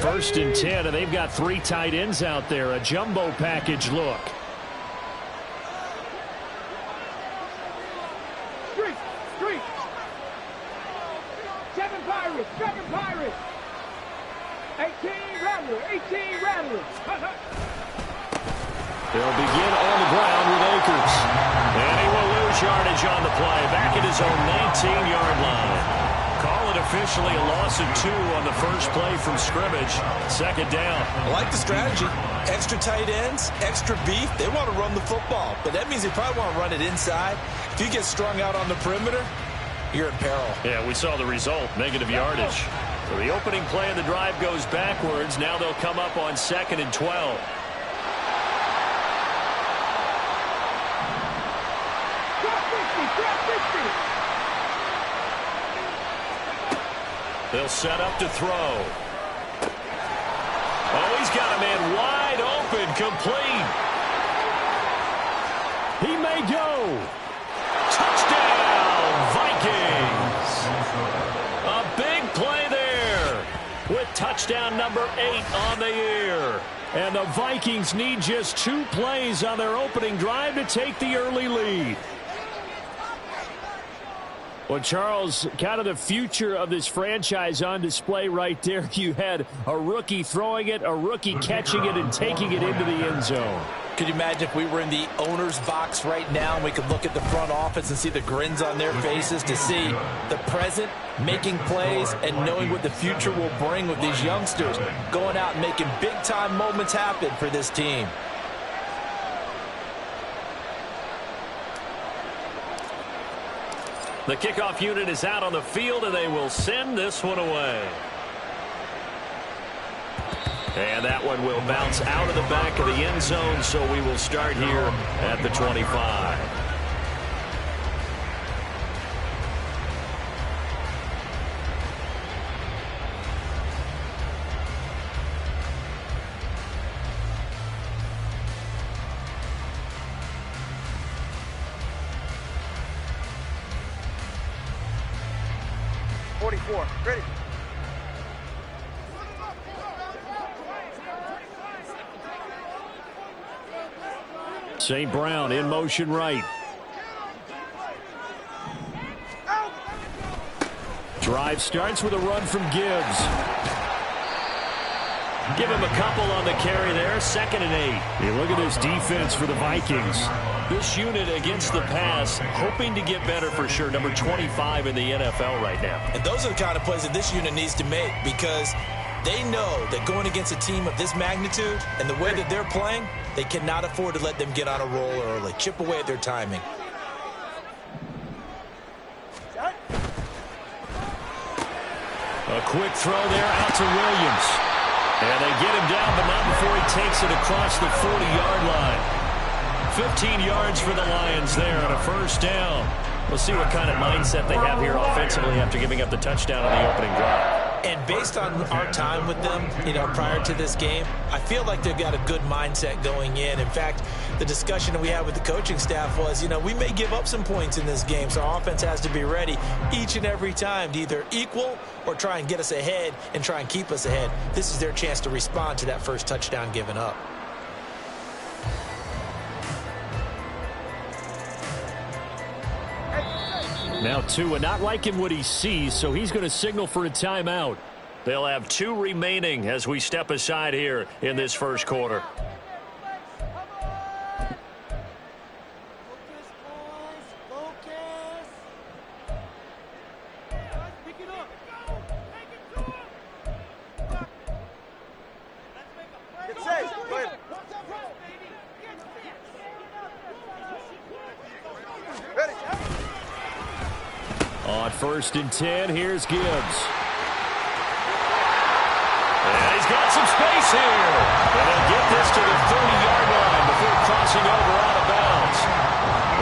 1st and 10, and they've got 3 tight ends out there. A jumbo package look. Street. 7 Pirates. 18 Rattlers. They'll begin on the ground with Akers. And he will lose yardage on the play. Back at his own 19-yard line. Call it officially a loss of 2 on the first play from scrimmage. 2nd down. I like the strategy. Extra tight ends, extra beef. They want to run the football, but that means they probably want to run it inside. If you get strung out on the perimeter, you're in peril. Yeah, we saw the result, negative yardage. So the opening play of the drive goes backwards. Now they'll come up on 2nd and 12. They'll set up to throw. Oh, he's got a man wide open, complete. He may go. Touchdown, Vikings. A big play there with touchdown number 8 on the year. And the Vikings need just 2 plays on their opening drive to take the early lead. Well, Charles, kind of the future of this franchise on display right there. You had a rookie throwing it, a rookie catching it, and taking it into the end zone. Could you imagine if we were in the owner's box right now and we could look at the front office and see the grins on their faces to see the present making plays and knowing what the future will bring with these youngsters going out and making big-time moments happen for this team. The kickoff unit is out on the field, and they will send this one away. And that one will bounce out of the back of the end zone, so we will start here at the 25. Ready. St. Brown in motion right. Drive starts with a run from Gibbs. Give him a couple on the carry there. 2nd and 8. You look at this defense for the Vikings. This unit against the pass, hoping to get better for sure. Number 25 in the NFL right now. And those are the kind of plays that this unit needs to make because they know that going against a team of this magnitude and the way that they're playing, they cannot afford to let them get on a roll early. Chip away at their timing. A quick throw there out to Williams. And they get him down, but not before he takes it across the 40-yard line. 15 yards for the Lions there on a 1st down. We'll see what kind of mindset they have here offensively after giving up the touchdown on the opening drive. And based on our time with them, prior to this game, I feel like they've got a good mindset going in. In fact, the discussion that we had with the coaching staff was, we may give up some points in this game, so our offense has to be ready each and every time to either equal or try and get us ahead and try and keep us ahead. This is their chance to respond to that first touchdown given up. Now Tua not liking what he sees, so he's going to signal for a timeout. They'll have 2 remaining as we step aside here in this first quarter. On 1st and 10, here's Gibbs. And he's got some space here. And they'll get this to the 30-yard line before crossing over out of bounds.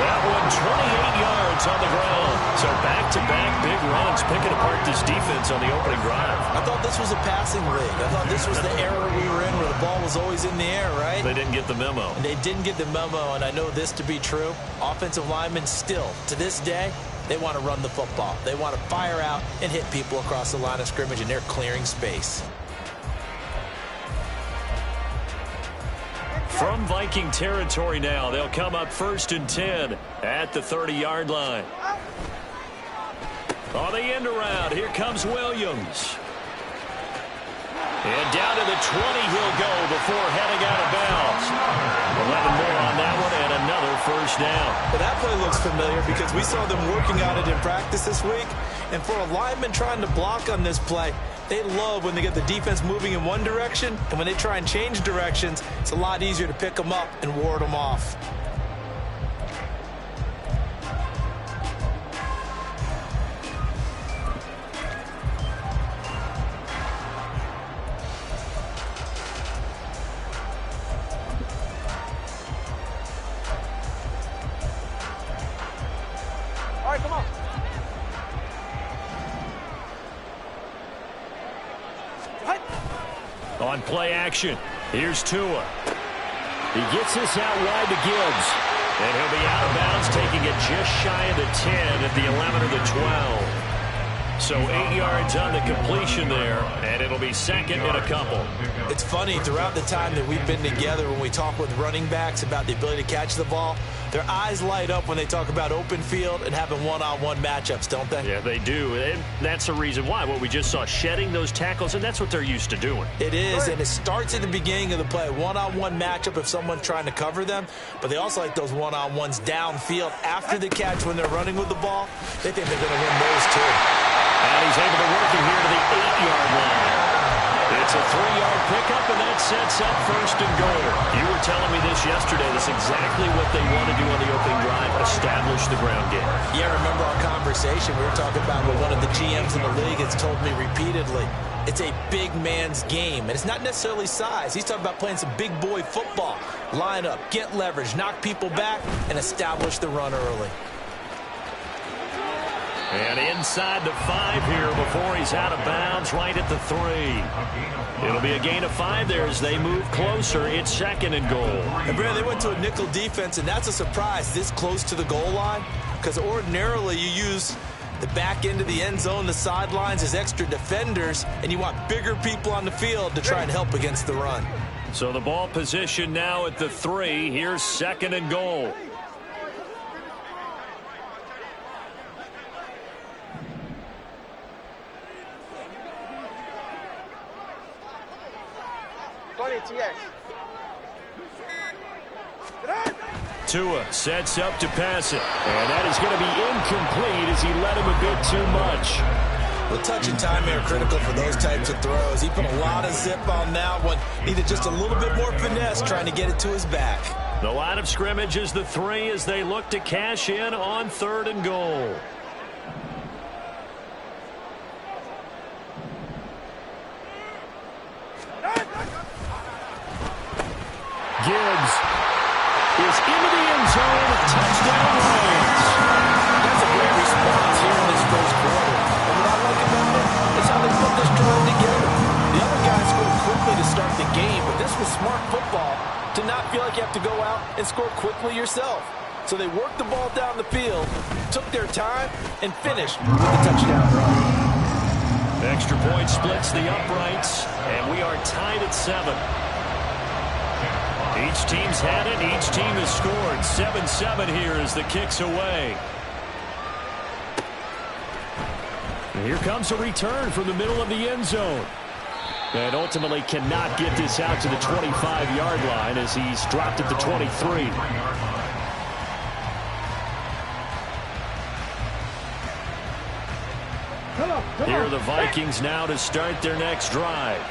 That one 28 yards on the ground. So back-to-back big runs picking apart this defense on the opening drive. I thought this was a passing league. I thought this was the era we were in where the ball was always in the air, right? They didn't get the memo. And they didn't get the memo, and I know this to be true. Offensive linemen still, to this day, they want to run the football. They want to fire out and hit people across the line of scrimmage, and they're clearing space. From Viking territory now, they'll come up 1st and 10 at the 30-yard line. On the end around, here comes Williams. And down to the 20 he'll go before heading out of bounds. 11 more on that one and another first down. Well, that play looks familiar because we saw them working on it in practice this week. And for a lineman trying to block on this play, they love when they get the defense moving in one direction. And when they try and change directions, it's a lot easier to pick them up and ward them off. All right, come on. On play action, here's Tua. He gets this out wide to Gibbs. And he'll be out of bounds, taking it just shy of the 10 at the 11 or the 12. So 8 yards on the completion there, and it'll be second and a couple. It's funny, throughout the time that we've been together, when we talk with running backs about the ability to catch the ball, their eyes light up when they talk about open field and having one-on-one matchups, don't they? Yeah, they do. And that's the reason why. What we just saw, shedding those tackles, and that's what they're used to doing. It is, and it starts at the beginning of the play. One-on-one matchup if someone's trying to cover them, but they also like those one-on-ones downfield after the catch when they're running with the ball. They think they're going to win those too. And he's able to work it here to the 8-yard line. It's a 3-yard pickup, and that sets up 1st and goal. You were telling me this yesterday. That's exactly what they want to do on the opening drive, establish the ground game. Yeah, remember our conversation. We were talking about what one of the GMs in the league has told me repeatedly. It's a big man's game, and it's not necessarily size. He's talking about playing some big boy football. Line up, get leverage, knock people back, and establish the run early. And inside the 5 here before he's out of bounds, right at the 3. It'll be a gain of 5 there as they move closer. It's 2nd and goal. And Brad, they went to a nickel defense, and that's a surprise this close to the goal line, because ordinarily you use the back end of the end zone, the sidelines as extra defenders, and you want bigger people on the field to try and help against the run. So the ball position now at the 3. Here's 2nd and goal. Tua sets up to pass it. And that is going to be incomplete as he let him a bit too much. Well, touch and timing are critical for those types of throws. He put a lot of zip on that one. Needed just a little bit more finesse trying to get it to his back. The line of scrimmage is the 3 as they look to cash in on 3rd and goal. Gibbs is into the end zone. Touchdown Lions. That's a great response here in this first quarter. And what I like about it is how they put this drive together. The other guys scored quickly to start the game, but this was smart football to not feel like you have to go out and score quickly yourself. So they worked the ball down the field, took their time, and finished with a touchdown run. Extra point splits the uprights, and we are tied at 7. Each team's had it. Each team has scored. 7-7 here as the kick's away. And here comes a return from the middle of the end zone. And ultimately cannot get this out to the 25-yard line as he's dropped at the 23. Here are the Vikings now to start their next drive.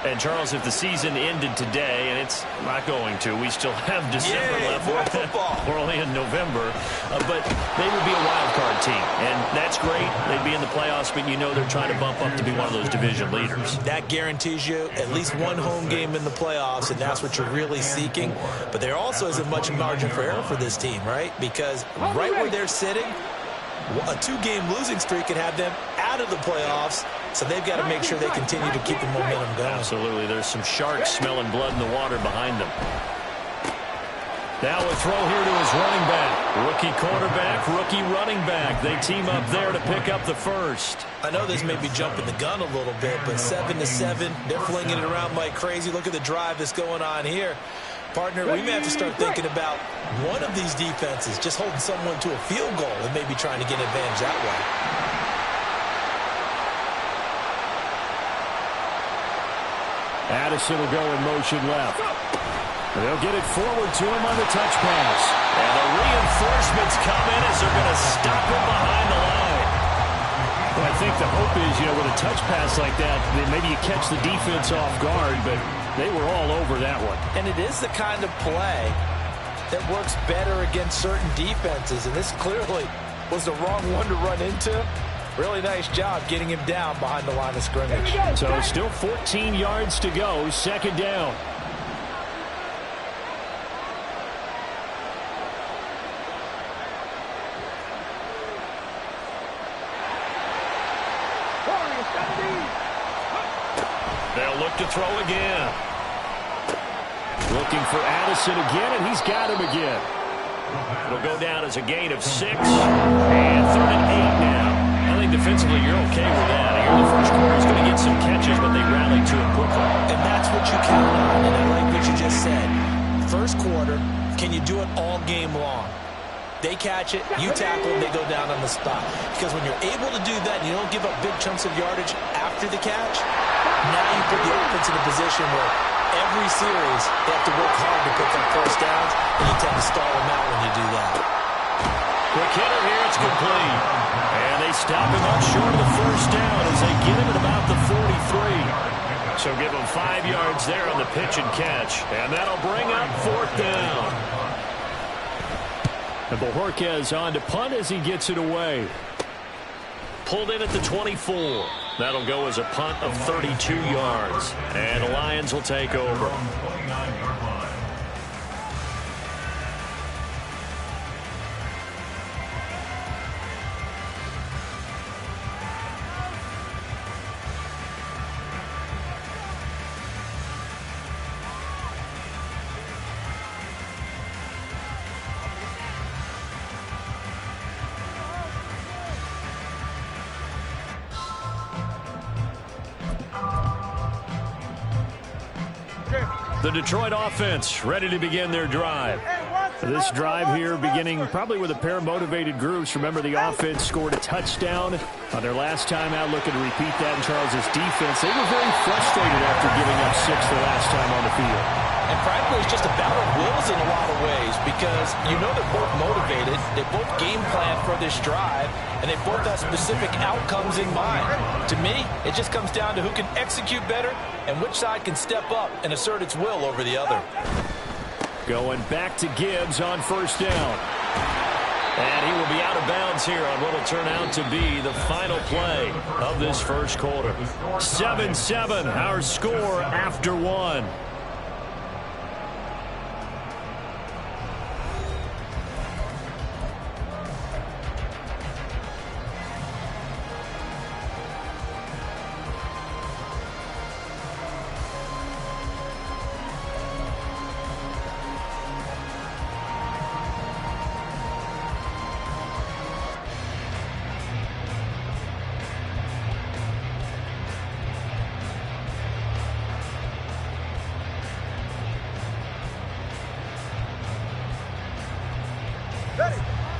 And, Charles, if the season ended today, and it's not going to, we still have December left. We're only in November. But they would be a wild card team. And that's great. They'd be in the playoffs, but you know they're trying to bump up to be one of those division leaders. That guarantees you at least one home game in the playoffs, and that's what you're really seeking. But there also isn't much margin for error for this team, right? Because right where they're sitting, a 2-game losing streak could have them out of the playoffs, so they've got to make sure they continue to keep the momentum going. Absolutely. There's some sharks smelling blood in the water behind them. Now a throw here to his running back. Rookie quarterback, rookie running back. They team up there to pick up the first. I know this may be jumping the gun a little bit, but 7-7, they're flinging it around like crazy. Look at the drive that's going on here. Partner, we may have to start thinking about one of these defenses just holding someone to a field goal and maybe trying to get an advantage that way. Addison will go in motion left. They'll get it forward to him on the touch pass. And the reinforcements come in as they're going to stop him behind the line. Well, I think the hope is, with a touch pass like that, maybe you catch the defense off guard, but they were all over that one. And it is the kind of play that works better against certain defenses, and this clearly was the wrong one to run into. Really nice job getting him down behind the line of scrimmage. So still 14 yards to go, second down. They'll look to throw again. Looking for Addison again, and he's got him again. It'll go down as a gain of 6. And 3rd and 8 now. I think defensively you're okay with that. Here in the first quarter he's going to get some catches, but they rallied to him quickly. And that's what you count on, and I like what you just said. First quarter, can you do it all game long? They catch it, you tackle, they go down on the spot. Because when you're able to do that and you don't give up big chunks of yardage after the catch, now you put the offense in a position where every series they have to work hard to pick up first downs, and you tend to stall them out when you do that. Quick hitter here, it's complete. And they stop him up short of the first down as they get him at about the 43. So give him 5 yards there on the pitch and catch. And that'll bring up 4th down. And Bojorquez on to punt as he gets it away. Pulled in at the 24. That'll go as a punt of 32 yards. And the Lions will take over. The Detroit offense ready to begin their drive. This drive here beginning probably with a pair of motivated groups. Remember, the offense scored a touchdown on their last time out, looking to repeat that in Charles's defense. They were very frustrated after giving up 6 the last time on the field. And frankly, it's just a battle of wills in a lot of ways because they're both motivated. They both game plan for this drive, and they both have specific outcomes in mind. To me, it just comes down to who can execute better and which side can step up and assert its will over the other. Going back to Gibbs on first down. And he will be out of bounds here on what will turn out to be the final play of this first quarter. 7-7, our score after 1.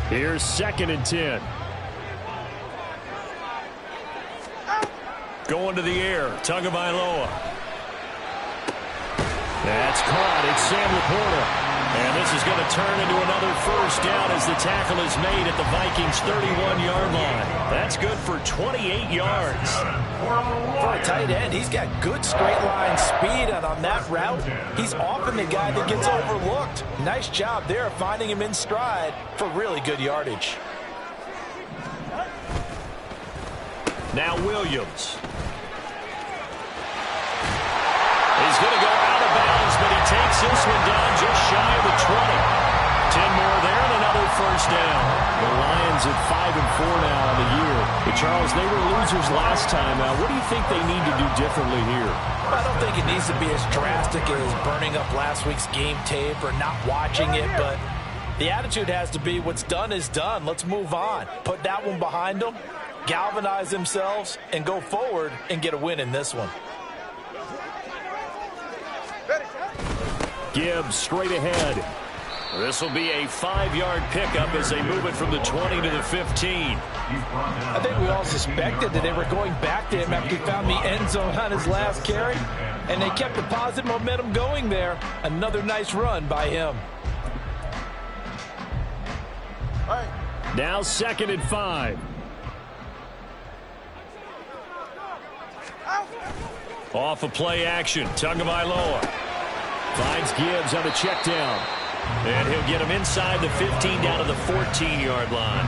Here's 2nd and 10. Going to the air. Tagovailoa. That's caught. It's Sam Laporta. And this is going to turn into another first down as the tackle is made at the Vikings' 31-yard line. That's good for 28 yards. For a tight end, he's got good straight line speed, and on that route, he's often the guy that gets overlooked. Nice job there finding him in stride for really good yardage. Now Williams. He's going to go out of bounds, but he takes this one down just shy of the 20. 10 more there and another first down. The Lions at 5-4 now on the year. But Charles, they were losers last time out. What do you think they need to do differently here? I don't think it needs to be as drastic as burning up last week's game tape or not watching it, but the attitude has to be what's done is done. Let's move on. Put that one behind them, galvanize themselves, and go forward and get a win in this one. Gibbs straight ahead. This will be a 5-yard pickup as they move it from the 20 to the 15. I think we all suspected that they were going back to him after he found the end zone on his last carry, and they kept the positive momentum going there. Another nice run by him. All right. Now 2nd and 5. Off of play action, Tagovailoa finds Gibbs on the check down. And he'll get him inside the 15 down to the 14-yard line.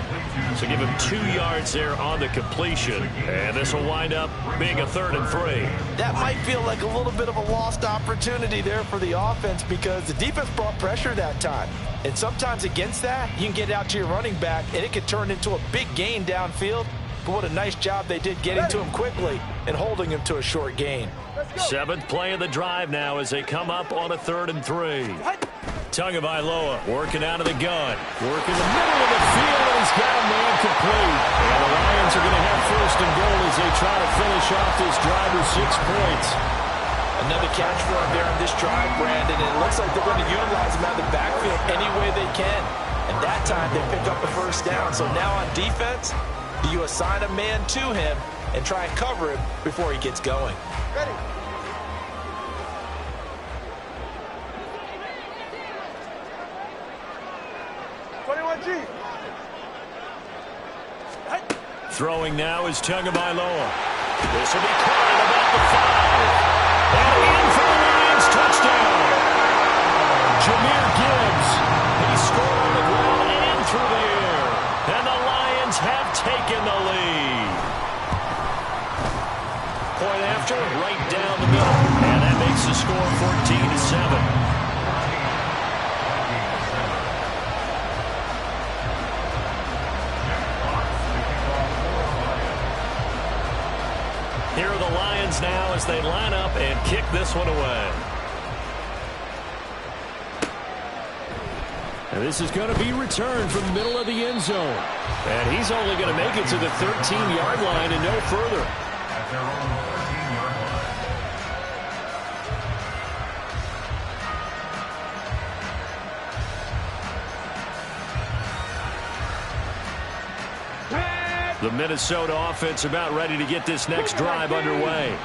So give him 2 yards there on the completion. And this will wind up being a 3rd and 3. That might feel like a little bit of a lost opportunity there for the offense because the defense brought pressure that time. And sometimes against that, you can get out to your running back, and it could turn into a big gain downfield. But what a nice job they did getting to him quickly and holding him to a short gain. 7th play of the drive now as they come up on a 3rd and 3. Tagovailoa working out of the gun. Working the middle of the field, and he's got a man complete. And the Lions are going to have 1st and goal as they try to finish off this drive with 6 points. Another catch for him there on this drive, Brandon. And it looks like they're going to utilize him out of the backfield any way they can. And that time they pick up the 1st down. So now on defense, do you assign a man to him and try and cover him before he gets going? Ready. Throwing now is Tagovailoa. This will be caught at about the 5. And in for the Lions, touchdown. Jahmyr Gibbs. He scored on the ground and through the air. And the Lions have taken the lead. Point after, right down the middle. And that makes the score 14-7. Here are the Lions now as they line up and kick this one away. And this is going to be returned from the middle of the end zone. And he's only going to make it to the 13-yard line and no further. The Minnesota offense about ready to get this next drive underway.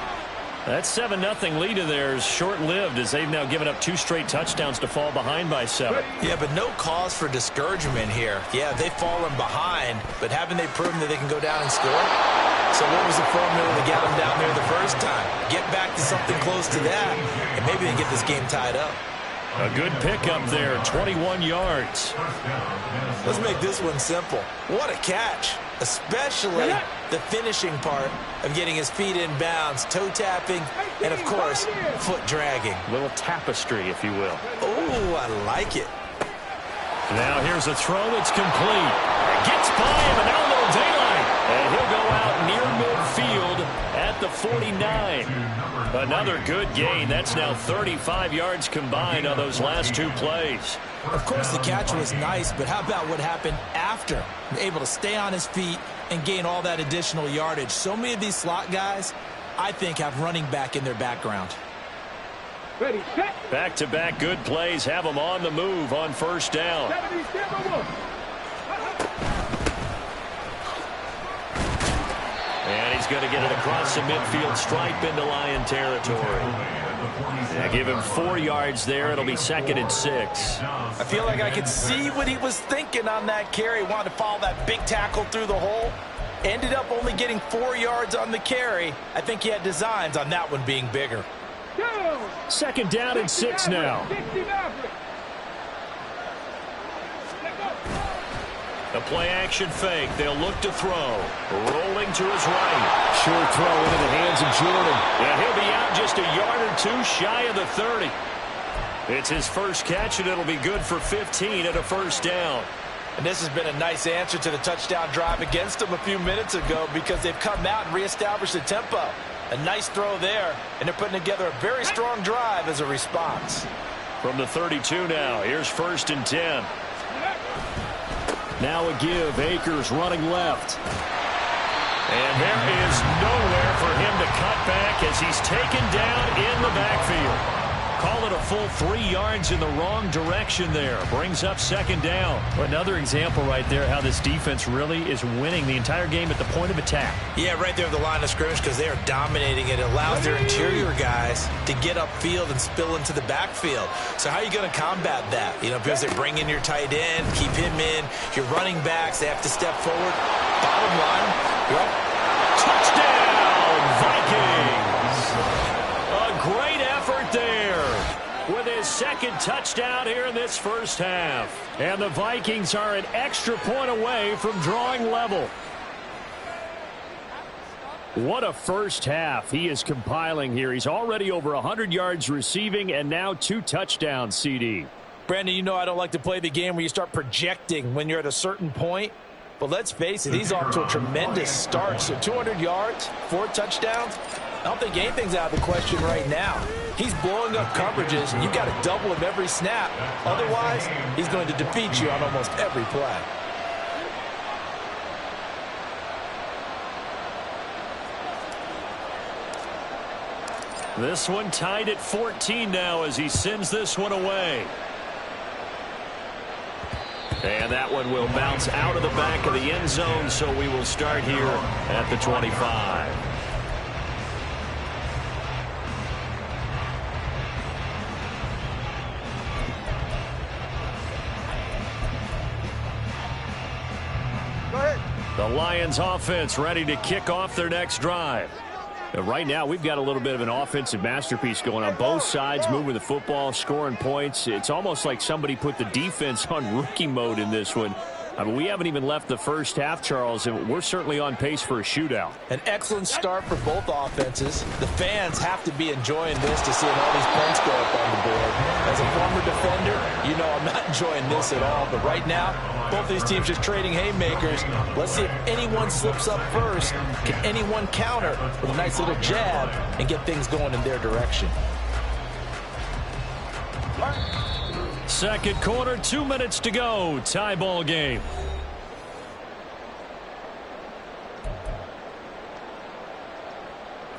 That 7-0 lead of theirs short-lived as they've now given up 2 straight touchdowns to fall behind by 7. Yeah, but no cause for discouragement here. Yeah, they've fallen behind, but haven't they proven that they can go down and score? So what was the formula to get them down there the first time? Get back to something close to that, and maybe they get this game tied up. A good pickup there, 21 yards. Let's make this one simple. What a catch, especially the finishing part of getting his feet in bounds, toe tapping, and, of course, foot dragging. A little tapestry, if you will. Oh, I like it. Now here's a throw that's complete. Gets by him, and now a little daylight. And he'll go out near midfield at the 49. Another good gain. That's now 35 yards combined on those last 2 plays. Of course, the catch was nice, but how about what happened after? Able to stay on his feet and gain all that additional yardage. So many of these slot guys, I think, have running back in their background. Ready, set. Back-to-back good plays have them on the move on 1st down. And he's going to get it across the midfield stripe into Lion territory. Yeah, give him 4 yards there. It'll be 2nd and 6. I feel like I could see what he was thinking on that carry. Wanted to follow that big tackle through the hole. Ended up only getting 4 yards on the carry. I think he had designs on that one being bigger. 2nd down and 6 now. A play-action fake. They'll look to throw. Rolling to his right. Short throw into the hands of Jordan. And he'll be out just a yard or 2 shy of the 30. It's his first catch, and it'll be good for 15 at a 1st down. And this has been a nice answer to the touchdown drive against them a few minutes ago because they've come out and reestablished the tempo. A nice throw there, and they're putting together a very strong drive as a response. From the 32 now, here's 1st and 10. Now a give. Akers running left. And there is nowhere for him to cut back as he's taken down in the backfield. Call it a full 3 yards in the wrong direction there. Brings up second down. Another example right there how this defense really is winning the entire game at the point of attack. Yeah, right there at the line of scrimmage because they are dominating it. It allows their interior guys to get upfield and spill into the backfield. So how are you going to combat that? You know, because they bring in your tight end, keep him in. Your running backs, they have to step forward. Bottom line, touchdown, Vikings! A great effort there with his second touchdown here in this first half. And the Vikings are an extra point away from drawing level. What a first half he is compiling here. He's already over 100 yards receiving and now 2 touchdowns, CD. Brandon, you know I don't like to play the game where you start projecting when you're at a certain point. But let's face it, he's off to a tremendous start. So 200 yards, 4 touchdowns. I don't think anything's out of the question right now. He's blowing up coverages, and you've got to double him every snap. Otherwise, he's going to defeat you on almost every play. This one tied at 14 now as he sends this one away. And that one will bounce out of the back of the end zone, so we will start here at the 25. Go ahead. The Lions offense ready to kick off their next drive. Right now, we've got a little bit of an offensive masterpiece going on. Both sides moving the football, scoring points. It's almost like somebody put the defense on rookie mode in this one. I mean, we haven't even left the first half, Charles, and we're certainly on pace for a shootout. An excellent start for both offenses. The fans have to be enjoying this to seeing all these points go up on the board. As a former defender, you know I'm not enjoying this at all. But right now, both these teams just trading haymakers. Let's see if anyone slips up first. Can anyone counter with a nice little jab and get things going in their direction? Second quarter, 2 minutes to go. Tie ball game.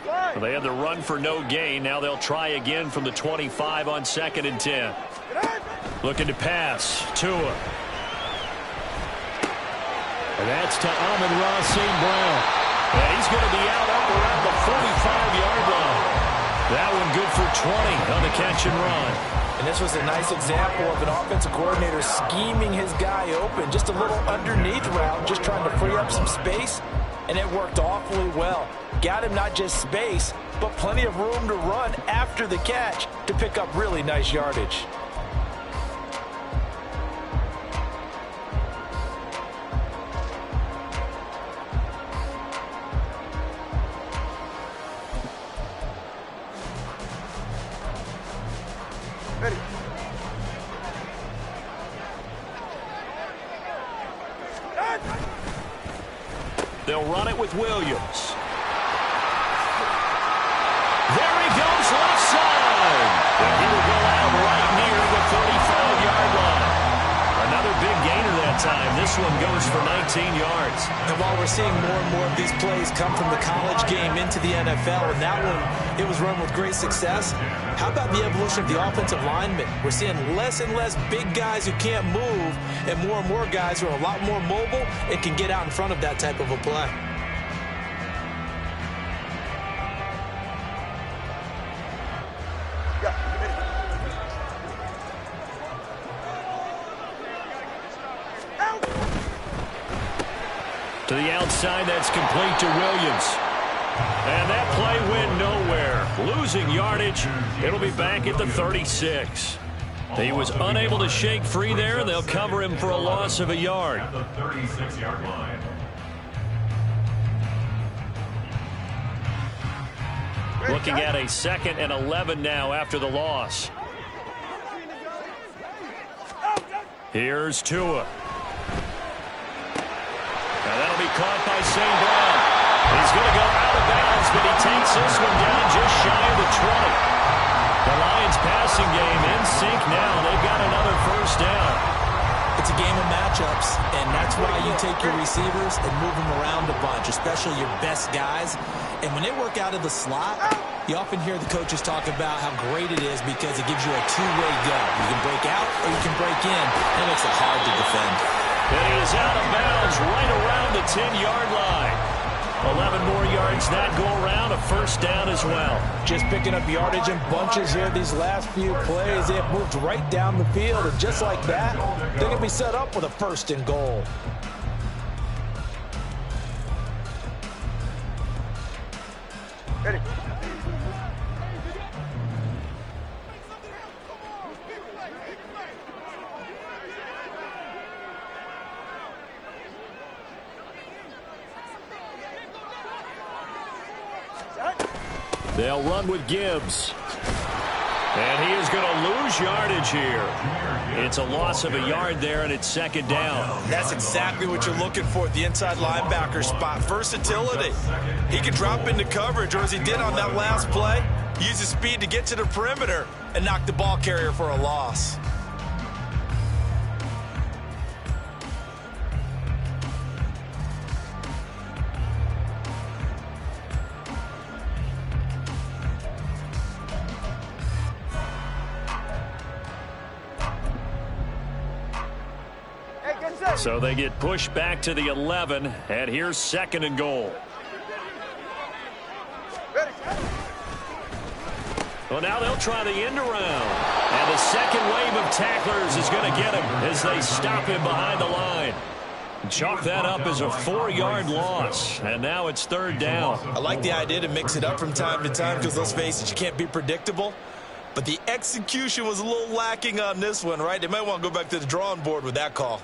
Well, they had the run for no gain. Now they'll try again from the 25 on 2nd and 10. Looking to pass. Tua. And that's to Amon-Ra St. Brown. And he's going to be out up around the 45-yard line. That one good for 20 on the catch and run. And this was a nice example of an offensive coordinator scheming his guy open. Just a little underneath route, just trying to free up some space. And it worked awfully well. Got him not just space, but plenty of room to run after the catch to pick up really nice yardage. Ready. They'll run it with Williams. There he goes, left side. And he will go out right near the 45-yard line. Another big gainer that time. This one goes for 19 yards. And while we're seeing more and more of these plays come from the college game into the NFL, and that one, it was run with great success, how about the evolution of the offensive linemen? We're seeing less and less big guys who can't move and more guys who are a lot more mobile and can get out in front of that type of a play. To the outside, that's complete to Williams. And that play went nowhere. Losing yardage. It'll be back at the 36. He was unable to shake free there. They'll cover him for a loss of a yard. At the 36-yard line. Looking at a 2nd and 11 now after the loss. Here's Tua. Now that'll be caught by St. Brown. He's going to go out of bounds, but he takes this one down just shy of the 20. The Lions passing game in sync now. They've got another first down. It's a game of matchups, and that's why you take your receivers and move them around a bunch, especially your best guys. And when they work out of the slot, You often hear the coaches talk about how great it is because it gives you a two-way go. You can break out or you can break in. That makes it hard to defend. And he is out of bounds right around the 10-yard line. 11 more yards that go around, a first down as well. Just picking up yardage in bunches here these last few plays. They have moved right down the field, and just like that, they're going to be set up with a first and goal. Ready. They'll run with Gibbs. And he is going to lose yardage here. It's a loss of a yard there, and it's second down. That's exactly what you're looking for at the inside linebacker spot. Versatility. He can drop into coverage, or as he did on that last play, use his speed to get to the perimeter and knock the ball carrier for a loss. So they get pushed back to the 11, and here's second and goal. Well, now they'll try the end around. And the second wave of tacklers is going to get him as they stop him behind the line. Chalk that up as a 4-yard loss, and now it's third down. I like the idea to mix it up from time to time because, let's face it, you can't be predictable. But the execution was a little lacking on this one, right? They might want to go back to the drawing board with that call.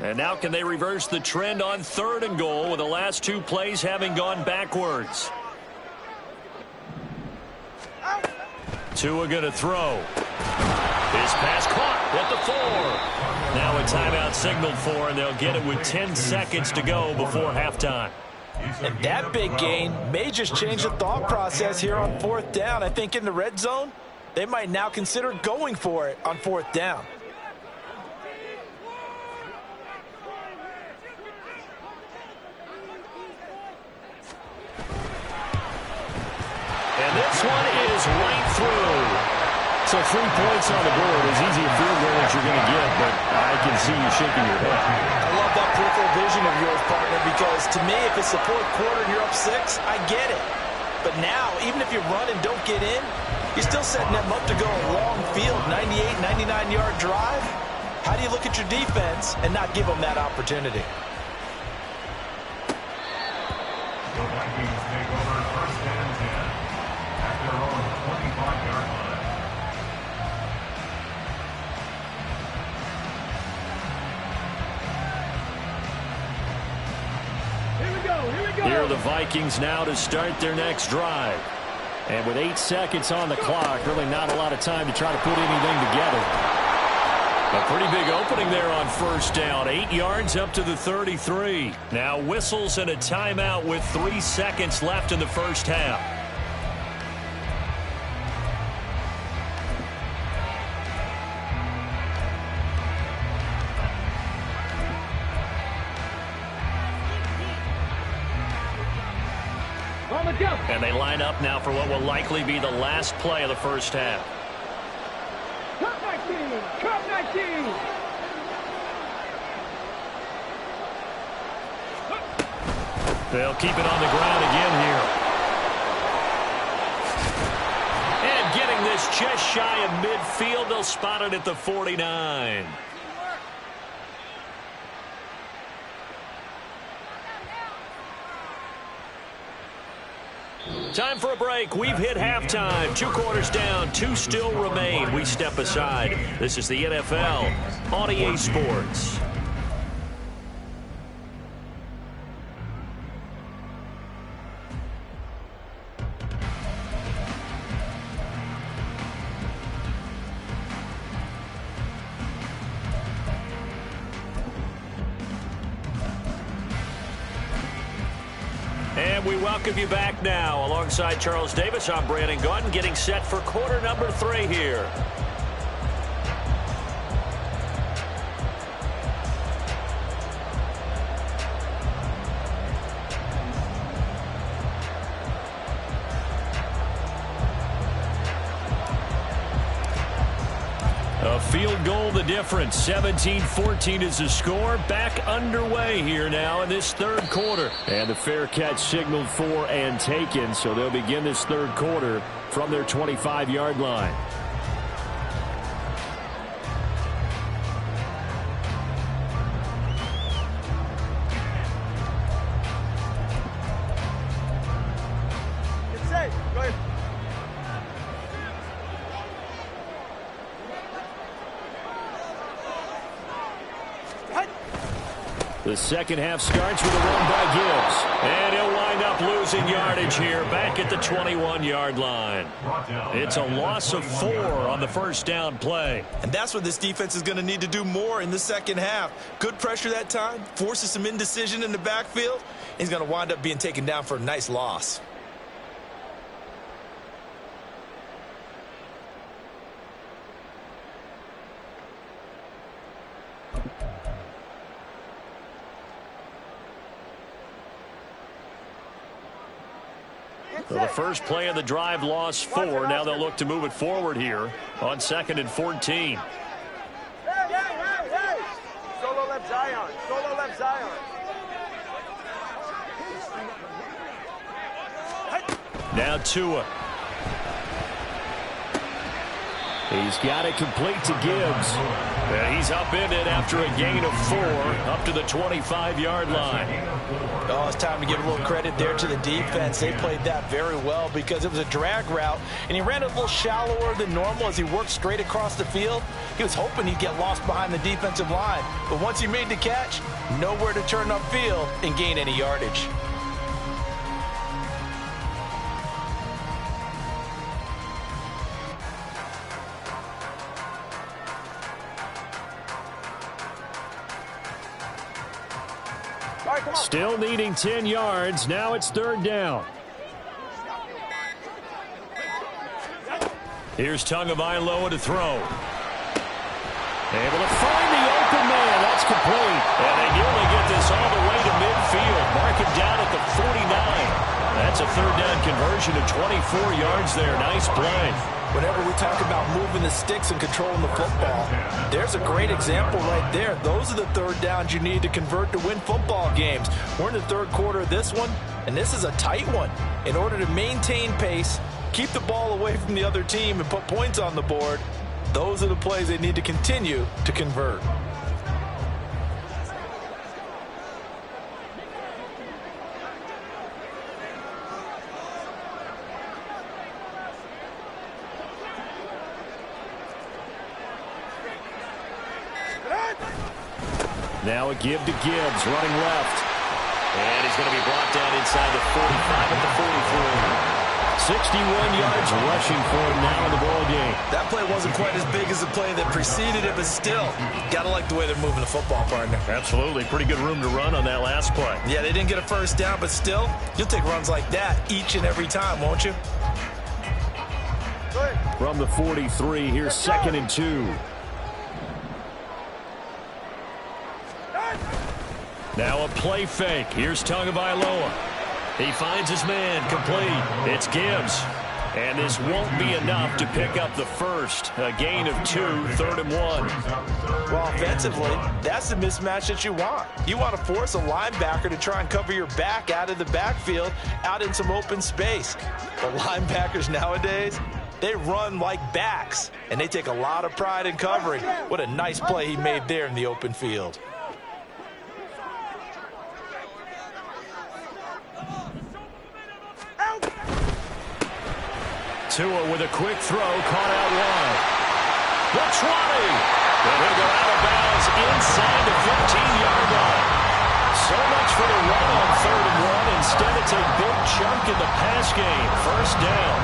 And now can they reverse the trend on third and goal with the last two plays having gone backwards? Tua going to throw. His pass caught at the 4. Now a timeout signaled for, and they'll get it with 10 seconds to go before halftime. And that big gain may just change the thought process here on fourth down. I think in the red zone, they might now consider going for it on fourth down. And this one is right through. So 3 points on the board. As easy a field goal as you're going to get, but I can see you shaking your head. I love that peripheral vision of yours, partner, because to me, if it's the fourth quarter and you're up 6, I get it. But now, even if you run and don't get in, you're still setting them up to go a long field, 98, 99-yard drive. How do you look at your defense and not give them that opportunity? The Vikings take over first and 10 at their own 25-yard line. Here are the Vikings now to start their next drive. And with 8 seconds on the clock, really not a lot of time to try to put anything together. A pretty big opening there on first down. 8 yards up to the 33. Now whistles and a timeout with 3 seconds left in the first half. And they line up now for what will likely be the last play of the first half. Cut 19! Cut 19! They'll keep it on the ground again here. And getting this just shy of midfield, they'll spot it at the 49. Time for a break. We've hit halftime. 2 quarters down. 2 still remain. We step aside. This is the NFL on EA Sports. And we welcome you back now. Alongside Charles Davis, I'm Brandon Gunn, getting set for quarter number 3 here. Field goal the difference. 17-14 is the score. Back underway here now in this third quarter. And the fair catch signaled for and taken, so they'll begin this third quarter from their 25-yard line. The second half starts with a run by Gibbs. And he'll wind up losing yardage here back at the 21-yard line. It's a loss of 4 on the first down play. And that's what this defense is going to need to do more in the second half. Good pressure that time, forces some indecision in the backfield. He's going to wind up being taken down for a nice loss. So the first play of the drive lost 4. Now they'll look to move it forward here on 2nd and 14. Solo left Zion. Solo left Zion. Now Tua. He's got it complete to Gibbs. And he's up in it after a gain of 4 up to the 25-yard line. Oh, it's time to give a little credit there to the defense. They played that very well because it was a drag route, and he ran a little shallower than normal as he worked straight across the field. He was hoping he'd get lost behind the defensive line, but once he made the catch, nowhere to turn upfield and gain any yardage. Still needing 10 yards. Now it's 3rd down. Here's Tagovailoa to throw. Able to find the open man. That's complete. And they nearly get this all the way to midfield. Mark it down at the 49. That's a 3rd down conversion of 24 yards there. Nice play. Whenever we talk about moving the sticks and controlling the football, there's a great example right there. Those are the 3rd downs you need to convert to win football games. We're in the 3rd quarter of this one, and this is a tight one. In order to maintain pace, keep the ball away from the other team, and put points on the board, those are the plays they need to continue to convert. Now a give to Gibbs, running left. And he's going to be brought down inside the 45 at the 43. 61 yards rushing for him now in the ball game. That play wasn't quite as big as the play that preceded it, but still, got to like the way they're moving the football, partner. Absolutely. Pretty good room to run on that last play. Yeah, they didn't get a first down, but still, you'll take runs like that each and every time, won't you? From the 43, here's 2nd and 2. Now a play fake. Here's Tagovailoa. He finds his man complete. It's Gibbs. And this won't be enough to pick up the first. A gain of 2, 3rd and 1. Well, offensively, that's the mismatch that you want. You want to force a linebacker to try and cover your back out of the backfield, out in some open space. The linebackers nowadays, they run like backs, and they take a lot of pride in covering. What a nice play he made there in the open field. Tua with a quick throw, caught out wide. The 20. And he'll go out of bounds inside the 15-yard line. So much for the run on 3rd and 1. Instead, it's a big chunk in the pass game. First down.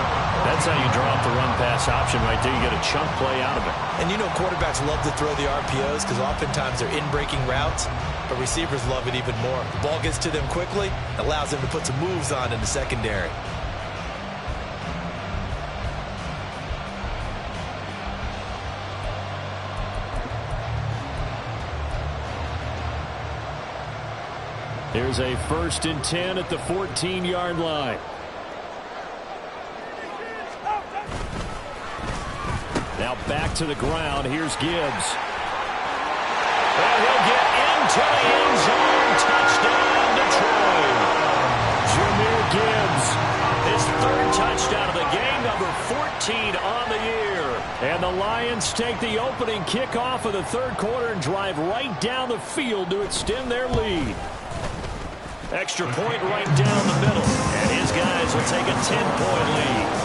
That's how you draw up the run-pass option right there. You get a chunk play out of it. And you know quarterbacks love to throw the RPOs because oftentimes they're in-breaking routes, but receivers love it even more. The ball gets to them quickly, allows them to put some moves on in the secondary. Here's a 1st and 10 at the 14-yard line. Now back to the ground. Here's Gibbs. And he'll get into the end zone. Touchdown, Detroit. Jahmyr Gibbs, his third touchdown of the game, number 14 on the year. And the Lions take the opening kickoff of the third quarter and drive right down the field to extend their lead. Extra point right down the middle. And his guys will take a 10-point lead.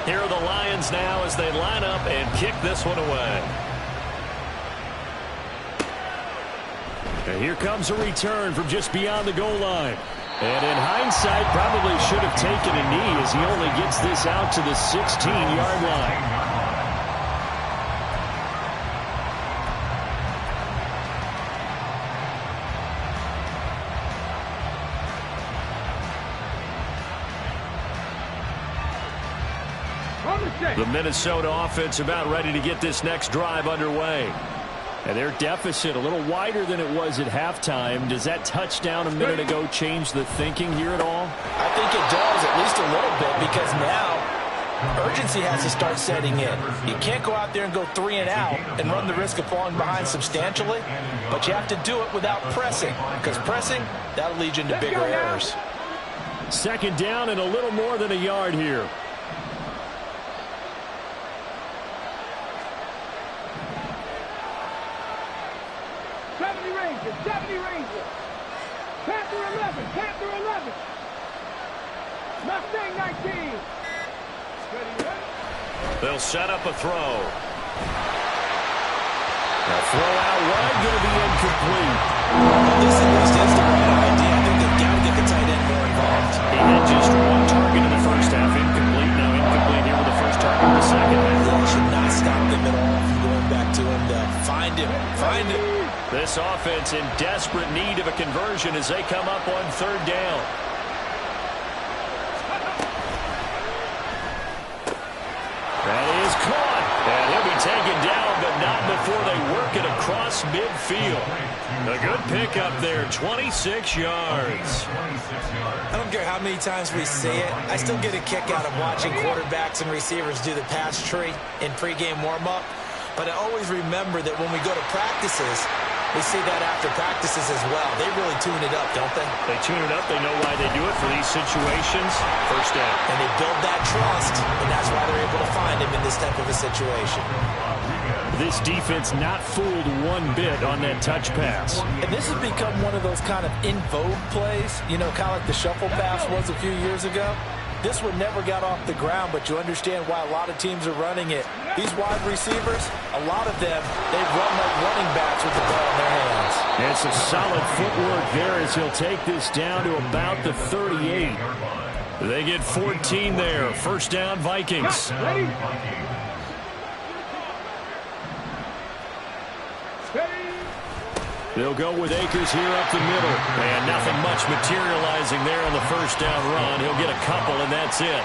Here are the Lions now as they line up and kick this one away. And here comes a return from just beyond the goal line. And in hindsight, probably should have taken a knee as he only gets this out to the 16-yard line. The Minnesota offense about ready to get this next drive underway. And their deficit a little wider than it was at halftime. Does that touchdown a minute ago change the thinking here at all? I think it does, at least a little bit, because now urgency has to start setting in. You can't go out there and go 3 and out and run the risk of falling behind substantially, but you have to do it without pressing, because pressing, that'll lead you into bigger errors. Second down and a little more than a yard here. Panther 11, Panther 11. Mustang 19. They'll set up a throw. The throw out wide going to be incomplete. Well, this at least is the right idea. I think they've got to get the tight end more involved. He had just one target in the first half. Incomplete. Now incomplete here with the first target in the second half. They should not stop them at all from going back to him to find him. Find him. This offense in desperate need of a conversion as they come up on third down. That is caught. And he'll be taken down, but not before they work it across midfield. A good pickup there, 26 yards. I don't care how many times we see it. I still get a kick out of watching quarterbacks and receivers do the pass tree in pregame warm-up. But I always remember that when we go to practices, we see that after practices as well. They really tune it up, don't they? They tune it up. They know why they do it for these situations. First down. And they build that trust, and that's why they're able to find him in this type of a situation. This defense not fooled one bit on that touch pass. And this has become one of those kind of in vogue plays, you know, kind of like the shuffle pass was a few years ago. This one never got off the ground, but you understand why a lot of teams are running it. These wide receivers, a lot of them, they've run like running backs with the ball in their hands. And some solid footwork there as he'll take this down to about the 38. They get 14 there. First down, Vikings. Ready? They'll go with Akers here up the middle. And nothing much materializing there on the first down run. He'll get a couple, and that's it.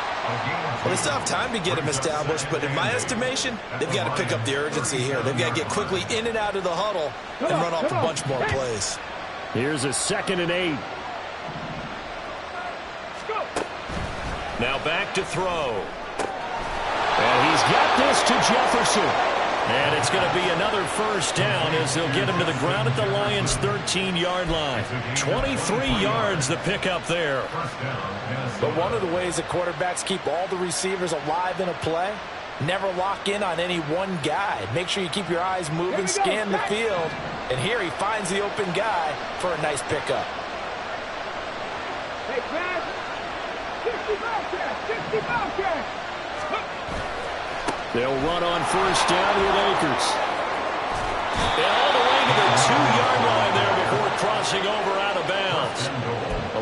Well, they still have time to get him established, but in my estimation, they've got to pick up the urgency here. They've got to get quickly in and out of the huddle and run off a bunch more plays. Here's a 2nd and 8. Now back to throw. And he's got this to Jefferson. And it's going to be another first down as they'll get him to the ground at the Lions' 13-yard line. 23 yards the pickup there. But one of the ways that quarterbacks keep all the receivers alive in a play, never lock in on any one guy. Make sure you keep your eyes moving, scan the field. And here he finds the open guy for a nice pickup. Hey, Brad. 60 Bobcats. 60 Bobcats. They'll run on first down with Akers. And all the way to the 2-yard line there before crossing over out of bounds.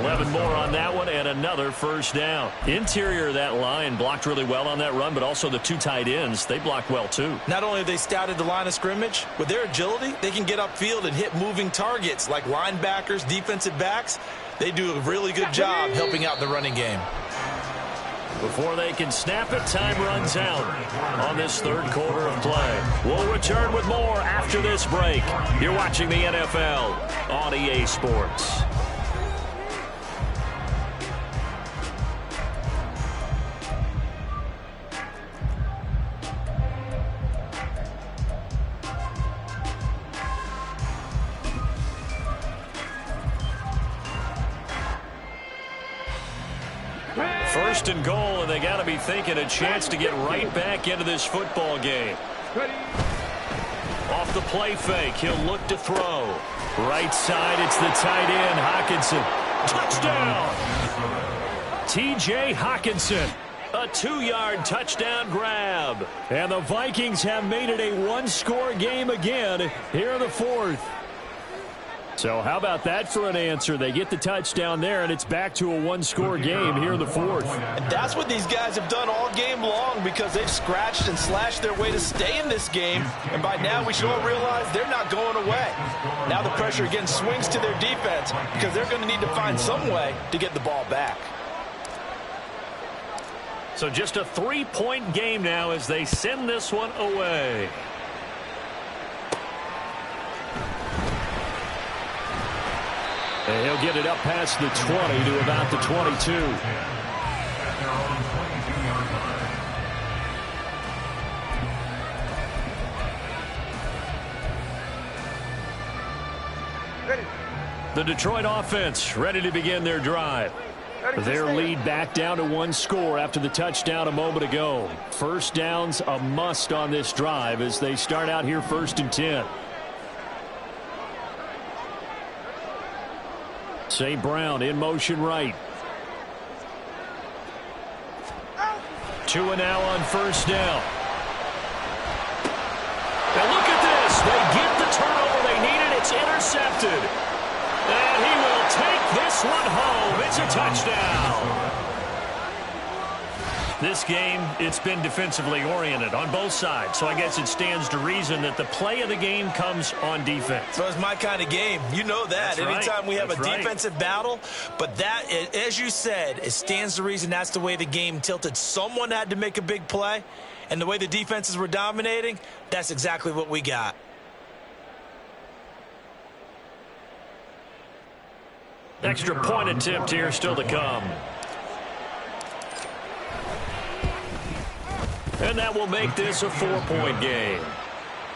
11 more on that one and another first down. Interior of that line blocked really well on that run, but also the 2 tight ends, they blocked well too. Not only have they scouted the line of scrimmage, with their agility, they can get upfield and hit moving targets like linebackers, defensive backs. They do a really good job helping out the running game. Before they can snap it, time runs out on this third quarter of play. We'll return with more after this break. You're watching the NFL on EA Sports. First and goal, and they got to be thinking a chance to get right back into this football game. Off the play fake, he'll look to throw. Right side, it's the tight end, Hockenson. Touchdown! T.J. Hockenson, a 2-yard touchdown grab. And the Vikings have made it a one-score game again here in the fourth. So how about that for an answer? They get the touchdown there, and it's back to a one-score game here in the fourth. And that's what these guys have done all game long, because they've scratched and slashed their way to stay in this game. And by now we should all realize they're not going away. Now the pressure again swings to their defense, because they're going to need to find some way to get the ball back. So just a 3-point game now as they send this one away. And he'll get it up past the 20 to about the 22. The Detroit offense ready to begin their drive. Their lead back down to one score after the touchdown a moment ago. First down's a must on this drive as they start out here 1st and 10. St. Brown in motion right. 2 now on first down. And look at this. They get the turnover they needed. It's intercepted. And he will take this one home. It's a touchdown. This game, it's been defensively oriented on both sides. So I guess it stands to reason that the play of the game comes on defense. So it's my kind of game. You know that. That's Anytime we have That's a defensive battle. But that, as you said, it stands to reason that's the way the game tilted. Someone had to make a big play. And the way the defenses were dominating, that's exactly what we got. Extra point attempt here still to come. And that will make this a 4-point game.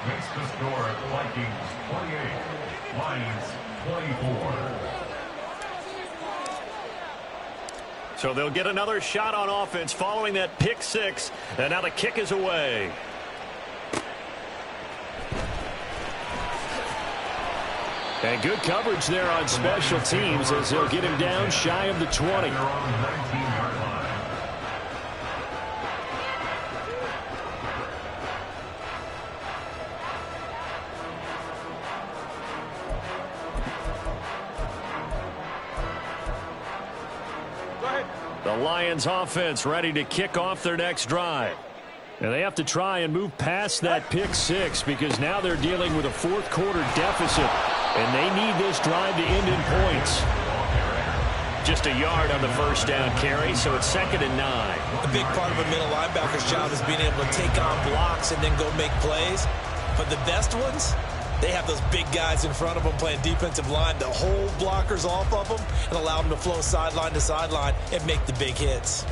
Makes the score Vikings 28, Lions 24. So they'll get another shot on offense following that pick 6. And now the kick is away. And good coverage there on special teams as he'll get him down shy of the 20. The Lions offense ready to kick off their next drive. And they have to try and move past that pick 6 because now they're dealing with a fourth quarter deficit. And they need this drive to end in points. Just a yard on the first down carry, so it's 2nd and 9. A big part of a middle linebacker's job is being able to take on blocks and then go make plays. But the best ones, they have those big guys in front of them playing defensive line to hold blockers off of them and allow them to flow sideline to sideline and make the big hits.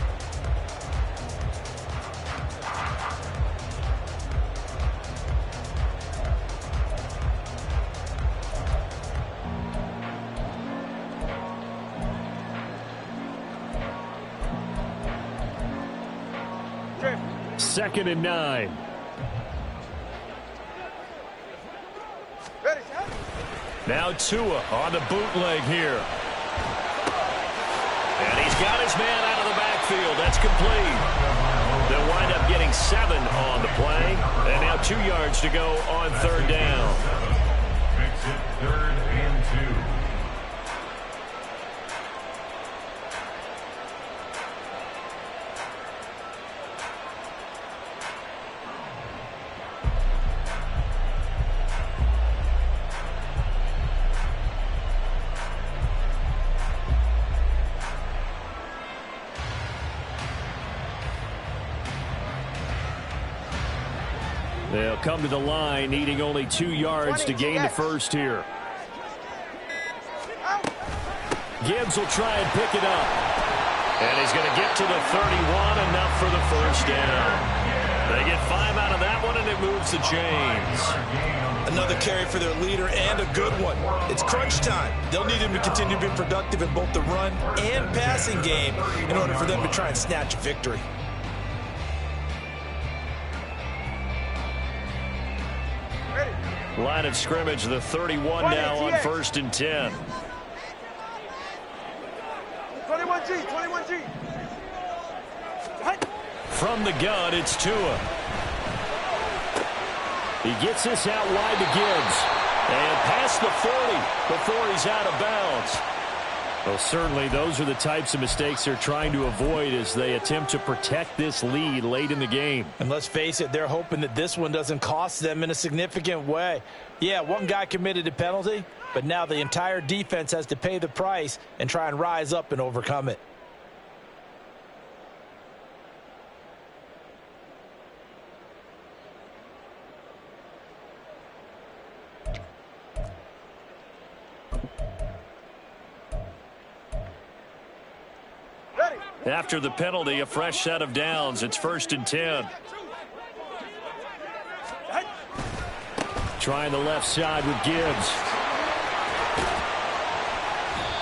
Second and 9. Now Tua on the bootleg here. And he's got his man out of the backfield. That's complete. They'll wind up getting 7 on the play. And now 2 yards to go on third down. Makes it 3rd and 2. come to the line, needing only 2 yards to gain the first here. Gibbs will try and pick it up. And he's going to get to the 31, enough for the first down. They get 5 out of that one, and it moves the chains. Another carry for their leader, and a good one. It's crunch time. They'll need him to continue to be productive in both the run and passing game in order for them to try and snatch a victory. Line of scrimmage, the 31 now on 1st and 10. 21G, 21G. From the gun, it's Tua. He gets this out wide to Gibbs. And past the 40 before he's out of bounds. Well, certainly those are the types of mistakes they're trying to avoid as they attempt to protect this lead late in the game. And let's face it, they're hoping that this one doesn't cost them in a significant way. Yeah, one guy committed a penalty, but now the entire defense has to pay the price and try and rise up and overcome it. After the penalty, a fresh set of downs. It's 1st and 10. Trying the left side with Gibbs.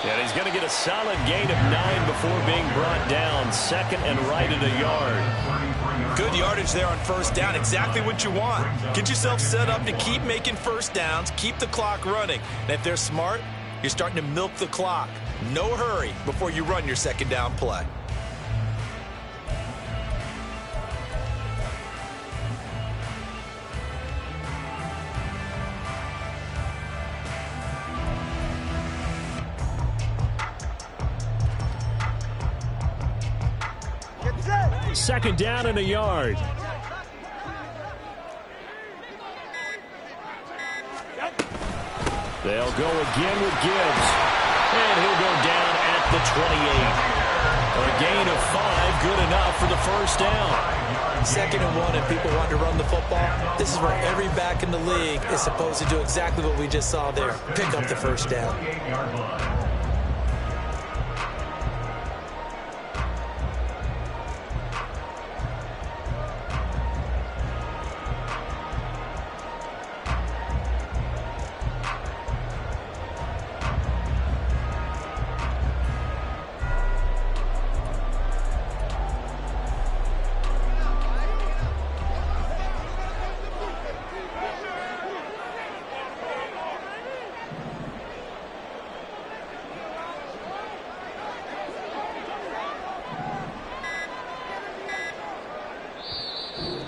And he's going to get a solid gain of 9 before being brought down. Second and right at a yard. Good yardage there on first down. Exactly what you want. Get yourself set up to keep making first downs, keep the clock running. And if they're smart, you're starting to milk the clock. No hurry before you run your second down play. Second down and a yard. They'll go again with Gibbs. And he'll go down at the 28. A gain of 5, good enough for the first down. 2nd and 1, and people want to run the football. This is where every back in the league is supposed to do exactly what we just saw there. Pick up the first down.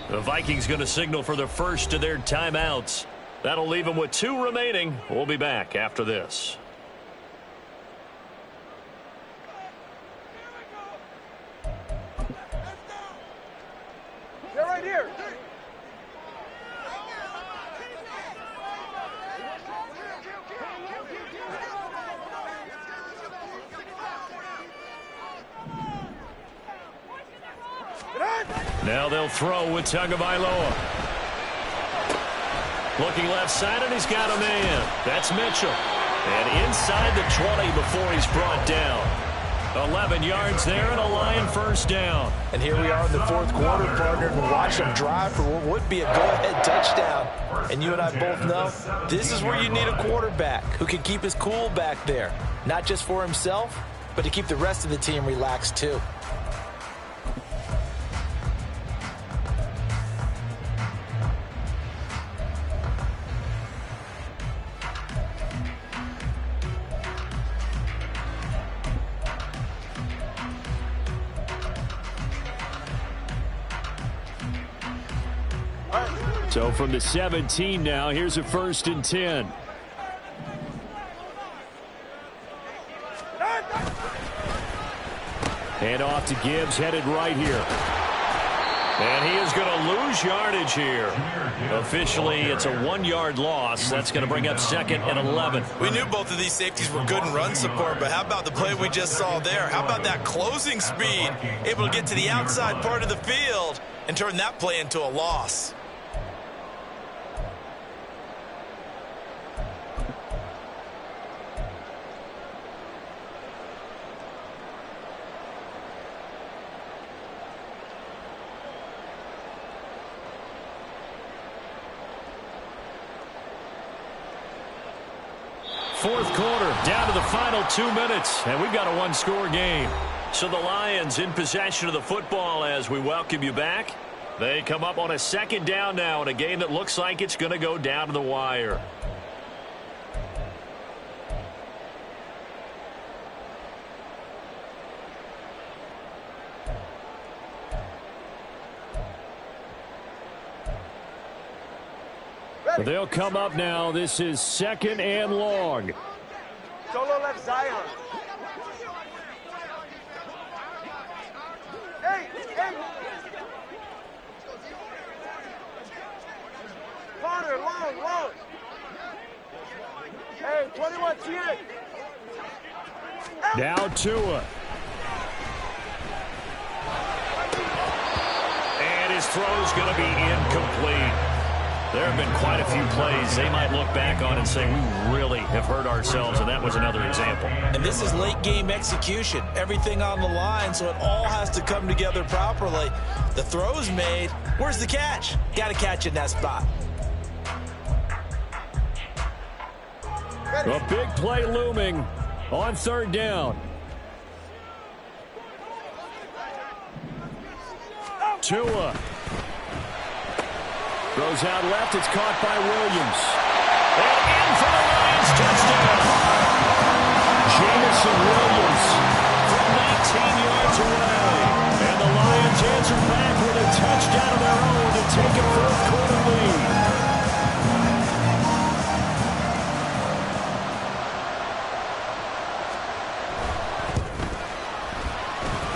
The Vikings going to signal for the first of their timeouts. That'll leave them with 2 remaining. We'll be back after this. They're right here. Now they'll throw with Tagovailoa. Looking left side, and he's got a man. That's Mitchell. And inside the 20 before he's brought down. 11 yards there and a Lion first down. And here we are in the 4th quarter, partner, and watch them drive for what would be a go-ahead touchdown. And you and I both know this is where you need a quarterback who can keep his cool back there. Not just for himself, but to keep the rest of the team relaxed too. So from the 17 now, here's a 1st and 10. Hand off to Gibbs, headed right here. And he is going to lose yardage here. Officially, it's a 1-yard loss. That's going to bring up 2nd and 11. We knew both of these safeties were good in run support, but how about the play we just saw there? How about that closing speed? Able to get to the outside part of the field and turn that play into a loss. fourth quarter, down to the final 2 minutes, and we've got a one-score game. So the Lions in possession of the football as we welcome you back. They come up on a second down now in a game that looks like it's going to go down to the wire. They'll come up now. This is 2nd and long. Solo left Zion. Hey, hey. Corner, long. Hey, 21, here. Now Tua. And his throw's going to be incomplete. There have been quite a few plays they might look back on and say, we really have hurt ourselves, and that was another example. And this is late-game execution. Everything on the line, so it all has to come together properly. The throw's made. Where's the catch? Got to catch in that spot. A big play looming on 3rd down. Tua. Throws out left. It's caught by Williams. And in for the Lions touchdown. Jamison Williams From 19 yards away. And the Lions answer back with a touchdown of their own to take a fourth-quarter lead.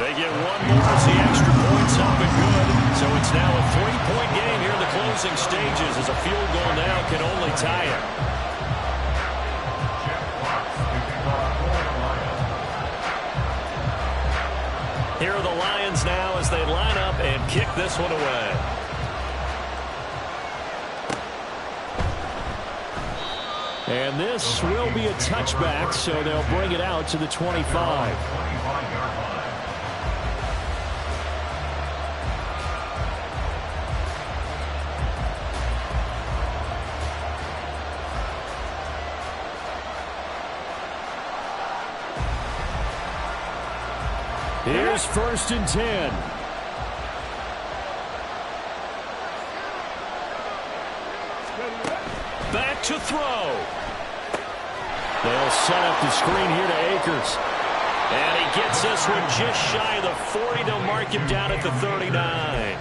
They get one more as the extra point's up and good. So it's now a 3-point game here in the closing stages as a field goal now can only tie it. Here are the Lions now as they line up and kick this one away. And this will be a touchback, so they'll bring it out to the 25. Here's 1st and 10. Back to throw. They'll set up the screen here to Akers. And he gets this one just shy of the 40. They'll mark him down at the 39.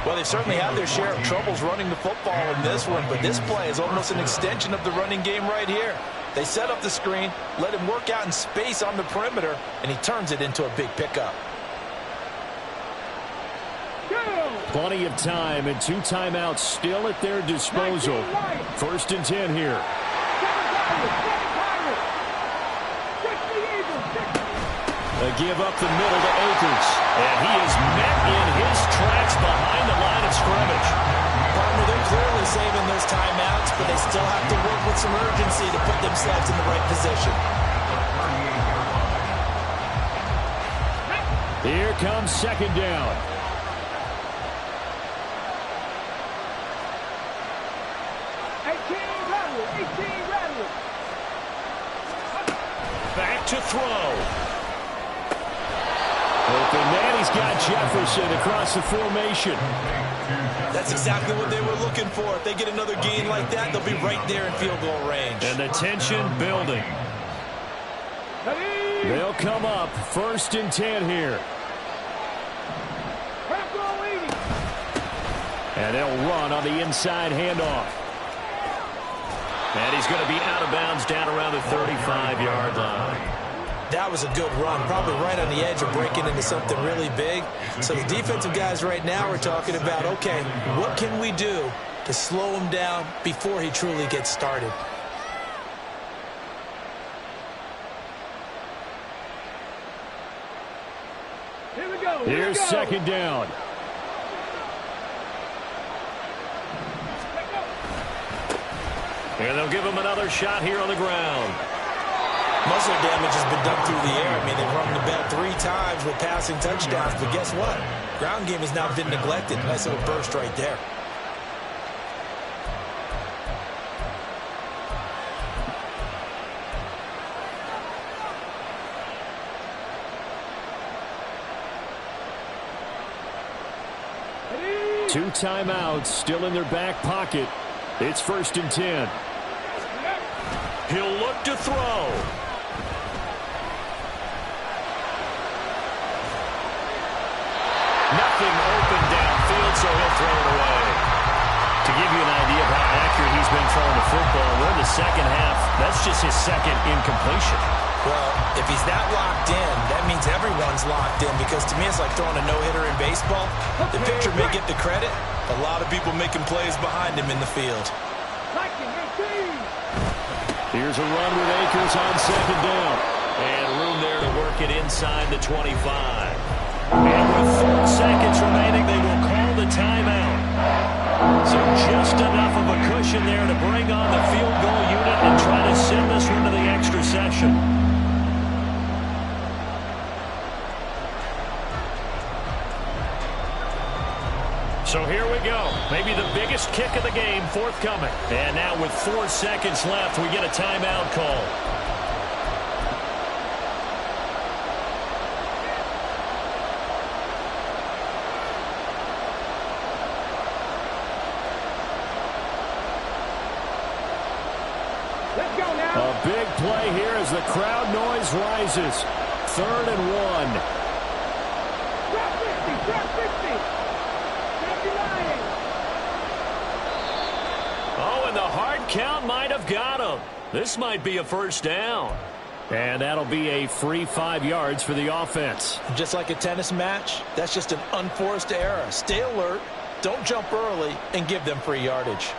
Well, they certainly had their share of troubles running the football in this one, but this play is almost an extension of the running game right here. They set up the screen, let him work out in space on the perimeter, and he turns it into a big pickup. Plenty of time and 2 timeouts still at their disposal. 1st and 10 here. They give up the middle to Akers. And he is met in his tracks behind the line of scrimmage. Partner, they're clearly saving those timeouts, but they still have to work with some urgency to put themselves in the right position. Here comes 2nd down. Back to throw. Open man, he's got Jefferson across the formation. That's exactly what they were looking for. If they get another gain like that, they'll be right there in field goal range. And the tension building. They'll come up 1st and 10 here. And they'll run on the inside handoff. And he's going to be out of bounds down around the 35-yard line. That was a good run, probably right on the edge of breaking into something really big. So the defensive guys right now are talking about, okay, what can we do to slow him down before he truly gets started? Here we go. Here's 2nd down. And they'll give him another shot here on the ground. Most of the damage has been done through the air. I mean, they've run the ball 3 times with passing touchdowns. But guess what? Ground game has now been neglected. Nice little burst right there. 2 timeouts still in their back pocket. It's 1st and 10. He'll look to throw. Nothing open downfield, so he'll throw it away. To give you an idea of how accurate he's been throwing the football, we're in the second half. That's just his second incompletion. Well, if he's that locked in, that means everyone's locked in, because to me it's like throwing a no-hitter in baseball. The pitcher may get the credit. A lot of people making plays behind him in the field. Here's a run with Akers on 2nd down. And room there to work it inside the 25. And with 4 seconds remaining, they will call the timeout. So just enough of a cushion there to bring on the field goal unit and try to send this one to the extra session. So here we go. Maybe the biggest kick of the game forthcoming. And now with 4 seconds left, we get a timeout call. Let's go now. A big play here as the crowd noise rises. 3rd and 1. Drop 50, drop 50. Oh, and the hard count might have got him. This might be a 1st down. And that'll be a free 5 yards for the offense. Just like a tennis match, that's just an unforced error. Stay alert, don't jump early, and give them free yardage.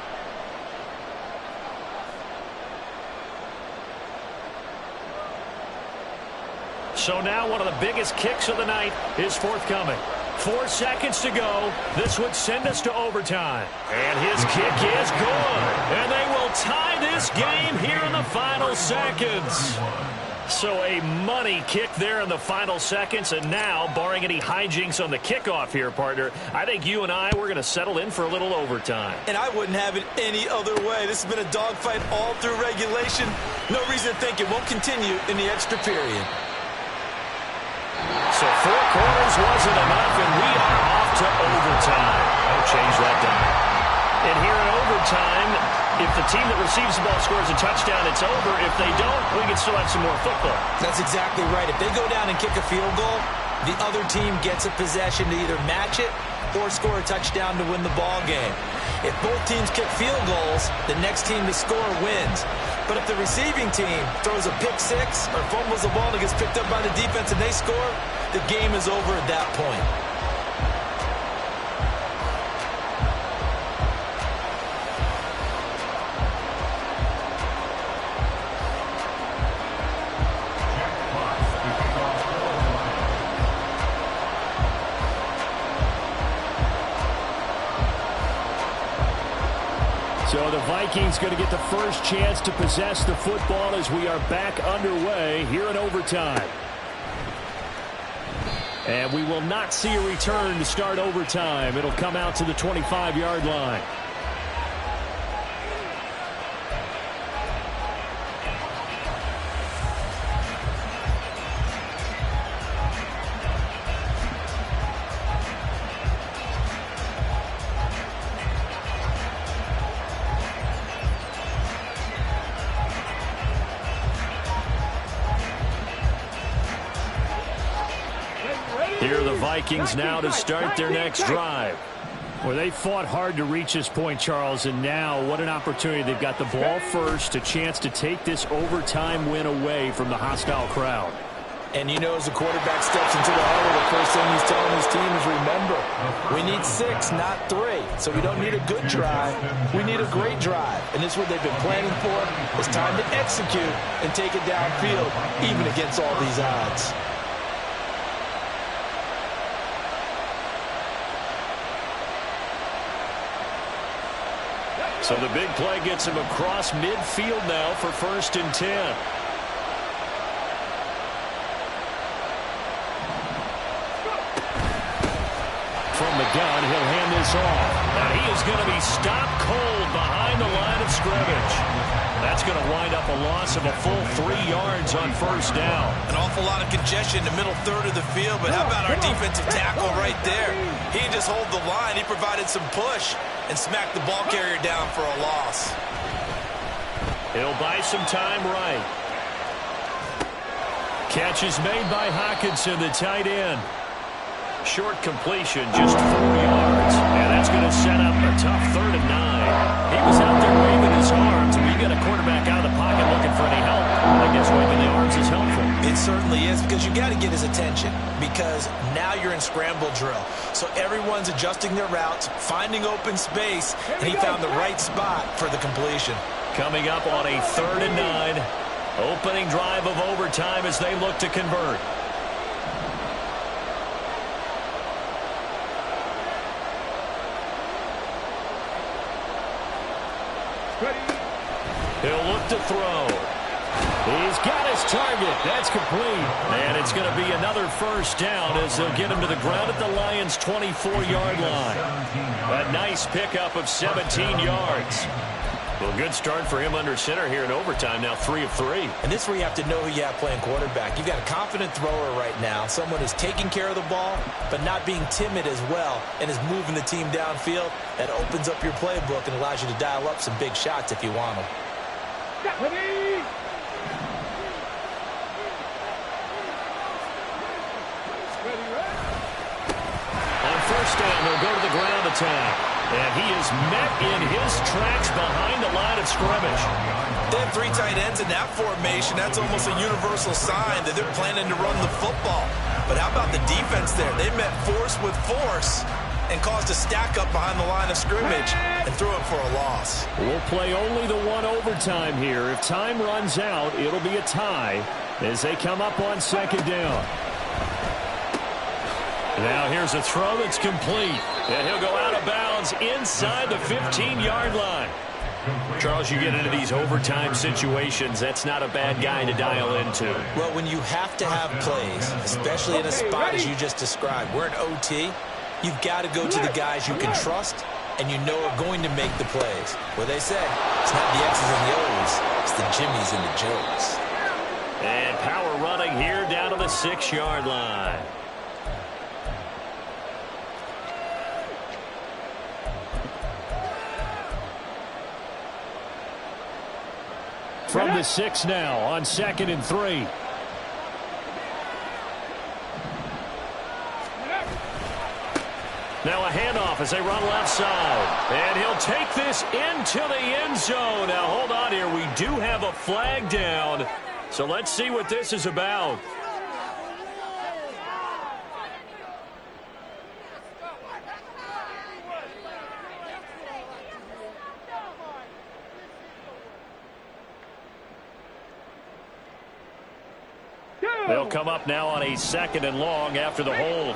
So now one of the biggest kicks of the night is forthcoming. 4 seconds to go. This would send us to overtime. And his kick is good. And they will tie this game here in the final seconds. So a money kick there in the final seconds. And now, barring any hijinks on the kickoff here, partner, I think you and I, we're going to settle in for a little overtime. And I wouldn't have it any other way. This has been a dogfight all through regulation. No reason to think it won't continue in the extra period. So 4 quarters wasn't enough, and we are off to overtime. I'll change that down. And here in overtime, if the team that receives the ball scores a touchdown, it's over. If they don't, we can still have some more football. That's exactly right. If they go down and kick a field goal, the other team gets a possession to either match it or score a touchdown to win the ball game. If both teams kick field goals, the next team to score wins. But if the receiving team throws a pick 6 or fumbles the ball and gets picked up by the defense and they score, the game is over at that point. So the Vikings going to get the first chance to possess the football as we are back underway here in overtime. And we will not see a return to start overtime. It'll come out to the 25-yard line. Here are the Vikings now to start their next drive. Well, they fought hard to reach this point, Charles, and now what an opportunity. They've got the ball first, a chance to take this overtime win away from the hostile crowd. And you know, as the quarterback steps into the huddle, the first thing he's telling his team is, remember, we need 6, not 3. So we don't need a good drive. We need a great drive. And this is what they've been planning for. It's time to execute and take it downfield, even against all these odds. So the big play gets him across midfield now for 1st and 10. From the gun, he'll hand this off. And he is going to be stopped cold behind the line of scrimmage. That's going to wind up a loss of a full 3 yards on first down. An awful lot of congestion in the middle third of the field, but how about our defensive tackle right there? He didn't just hold the line. He provided some push and smacked the ball carrier down for a loss. He'll buy some time right. Catch is made by Hockenson, the tight end. Short completion, just 4 yards. And that's going to set up a tough 3rd and 9. He was out there waving his arms. When you get a quarterback out of the pocket looking for any help, I guess waving the arms is helpful. It certainly is, because you got to get his attention, because now you're in scramble drill. So everyone's adjusting their routes, finding open space, and he found the right spot for the completion. Coming up on a 3rd and 9. Opening drive of overtime as they look to convert. He'll look to throw. He's got his target. That's complete. And it's going to be another first down as they'll get him to the ground at the Lions' 24-yard line. A nice pickup of 17 yards. Well, good start for him under center here in overtime. Now 3 of 3. And this is where you have to know who you have playing quarterback. You've got a confident thrower right now, someone who's taking care of the ball, but not being timid as well, and is moving the team downfield. That opens up your playbook and allows you to dial up some big shots if you want them. On first down, they'll go to the ground attack. And he is met in his tracks behind the line of scrimmage. They have 3 tight ends in that formation. That's almost a universal sign that they're planning to run the football. But how about the defense there? They met force with force and caused a stack up behind the line of scrimmage and threw it for a loss. We'll play only the 1 overtime here. If time runs out, it'll be a tie as they come up on 2nd down. Now here's a throw that's complete. And he'll go out of bounds inside the 15-yard line. Charles, you get into these overtime situations, that's not a bad guy to dial into. Well, when you have to have plays, especially in a spot as you just described, we're in OT, you've got to go to the guys you can trust and you know are going to make the plays. Well, they say, it's not the X's and the O's, it's the Jimmies and the Joes. And power running here down to the 6-yard line. From the 6 now on 2nd and 3. Now a handoff as they run left side. And he'll take this into the end zone. Now hold on here. We do have a flag down. So let's see what this is about. They'll come up now on a 2nd and long after the hold.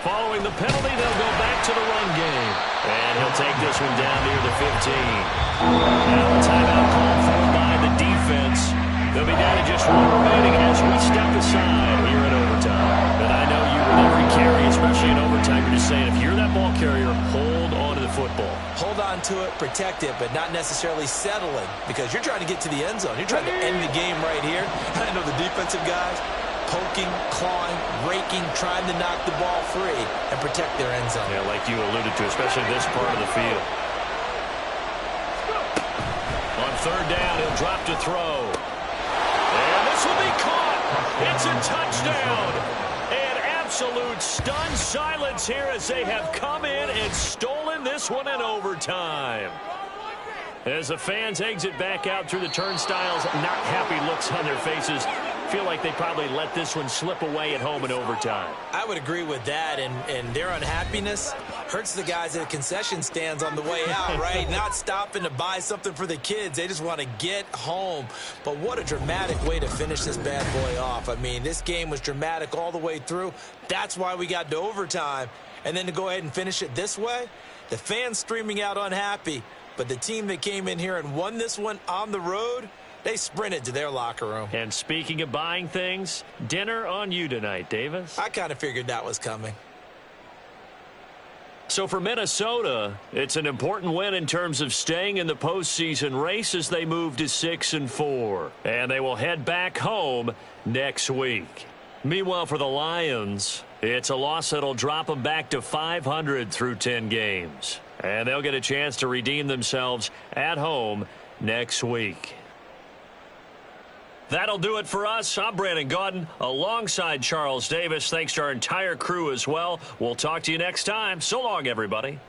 Following the penalty, they'll go back to the run game. And he'll take this one down near the 15. Now a timeout called for by the defense. They'll be down to just 1 remaining as we step aside here in overtime. But I know you with every carry, especially in overtime, you're just saying if you're that ball carrier, hold on to the football. Hold on to it, protect it, but not necessarily settling because you're trying to get to the end zone. You're trying to end the game right here. I know the defensive guys poking, clawing, raking, trying to knock the ball free and protect their end zone. Yeah, like you alluded to, especially this part of the field. On 3rd down, he'll drop to throw. And this will be caught. It's a touchdown. And absolute stunned silence here as they have come in and stolen this one in overtime. As the fans exit back out through the turnstiles, not happy looks on their faces. Feel like they probably let this one slip away at home in overtime. I would agree with that, and their unhappiness hurts the guys at the concession stands on the way out, right? Not stopping to buy something for the kids. They just want to get home. But what a dramatic way to finish this bad boy off. I mean, this game was dramatic all the way through. That's why we got to overtime. And then to go ahead and finish it this way, the fans streaming out unhappy. But the team that came in here and won this one on the road, They sprinted to their locker room. And speaking of buying things, dinner on you tonight, Davis. I kind of figured that was coming. So for Minnesota, it's an important win in terms of staying in the postseason race as they move to 6-4. And they will head back home next week. Meanwhile, for the Lions, it's a loss that'll drop them back to 500 through 10 games. And they'll get a chance to redeem themselves at home next week. That'll do it for us. I'm Brandon Gaudin alongside Charles Davis. Thanks to our entire crew as well. We'll talk to you next time. So long, everybody.